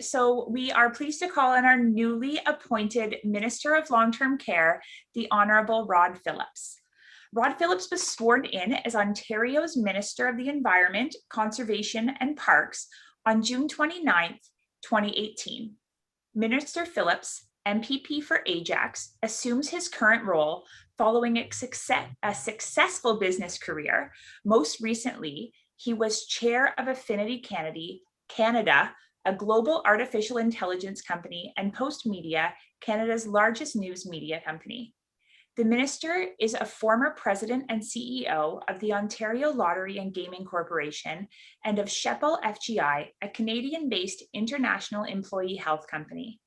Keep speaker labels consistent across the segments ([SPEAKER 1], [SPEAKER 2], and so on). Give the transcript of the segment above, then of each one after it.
[SPEAKER 1] So we are pleased to call on our newly appointed Minister of Long-Term Care, the Honorable Rod Phillips. Rod Phillips was sworn in as Ontario's Minister of the Environment, Conservation and Parks on June 29th, 2018. Minister Phillips, MPP for Ajax, assumes his current role following a successful business career. Most recently, he was chair of Affinity Canada, a global artificial intelligence company, and Postmedia, Canada's largest news media company. The minister is a former president and CEO of the Ontario Lottery and Gaming Corporation and of Sheppel FGI, a Canadian-based international employee health company.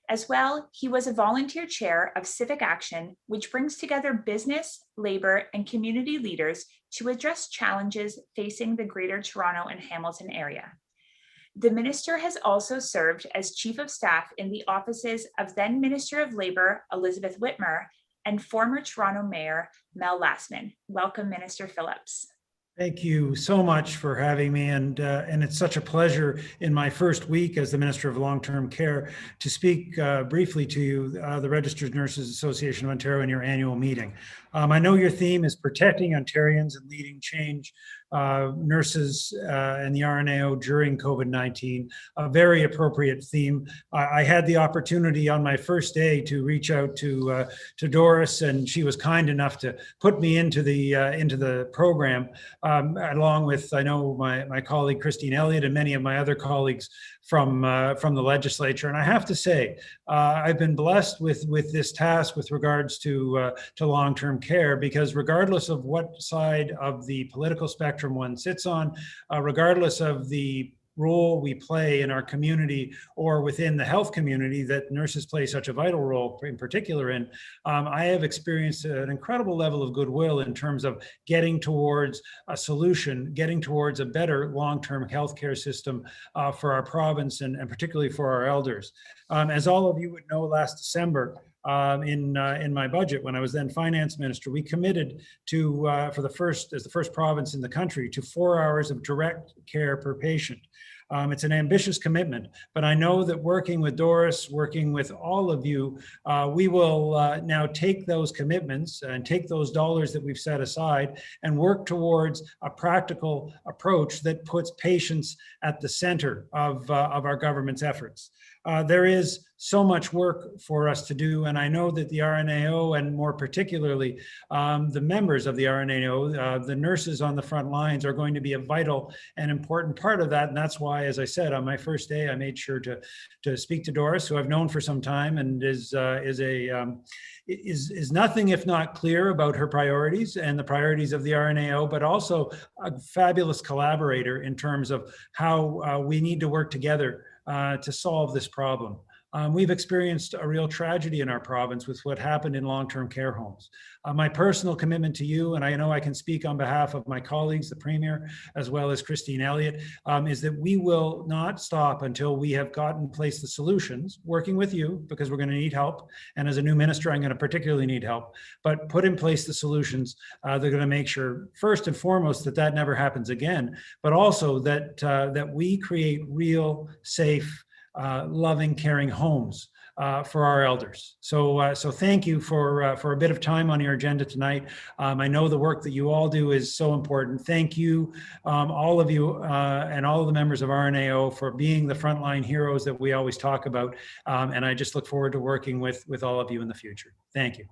[SPEAKER 1] As well, he was a volunteer chair of Civic Action, which brings together business, labor, and community leaders to address challenges facing the Greater Toronto and Hamilton area. The minister has also served as chief of staff in the offices of then Minister of Labour, Elizabeth Whitmer, and former Toronto Mayor, Mel Lastman. Welcome, Minister Phillips.
[SPEAKER 2] Thank you so much for having me, and it's such a pleasure in my first week as the Minister of Long-Term Care to speak briefly to you, the Registered Nurses Association of Ontario, in your annual meeting. I know your theme is protecting Ontarians and leading change, nurses and the RNAO during COVID-19, a very appropriate theme. I had the opportunity on my first day to reach out to Doris, and she was kind enough to put me into the program, along with, I know, my colleague Christine Elliott and many of my other colleagues from the legislature. And I have to say, I've been blessed with this task with regards to long-term care, because regardless of what side of the political spectrum one sits on, regardless of the role we play in our community or within the health community that nurses play such a vital role in particular in, I have experienced an incredible level of goodwill in terms of getting towards a solution, getting towards a better long-term healthcare system for our province and particularly for our elders. As all of you would know, last December, in my budget, when I was then finance minister, we committed to, as the first province in the country, to 4 hours of direct care per patient. It's an ambitious commitment, but I know that working with Doris, working with all of you, we will now take those commitments and take those dollars that we've set aside and work towards a practical approach that puts patients at the center of our government's efforts. There is so much work for us to do, and I know that the RNAO, and more particularly the members of the RNAO, the nurses on the front lines, are going to be a vital and important part of that. And that's why, as I said, on my first day, I made sure to speak to Doris, who I've known for some time and is nothing if not clear about her priorities and the priorities of the RNAO, but also a fabulous collaborator in terms of how we need to work together to solve this problem. We've experienced a real tragedy in our province with what happened in long-term care homes. My personal commitment to you, and I know I can speak on behalf of my colleagues, the Premier, as well as Christine Elliott, is that we will not stop until we have gotten in place the solutions, working with you, because we're going to need help. And as a new minister, I'm going to particularly need help, but put in place the solutions. They're going to make sure, first and foremost, that that never happens again, but also that we create real, safe, loving, caring homes for our elders. So thank you for a bit of time on your agenda tonight. I know the work that you all do is so important. Thank you, all of you, and all of the members of RNAO, for being the frontline heroes that we always talk about. And I just look forward to working with all of you in the future. Thank you.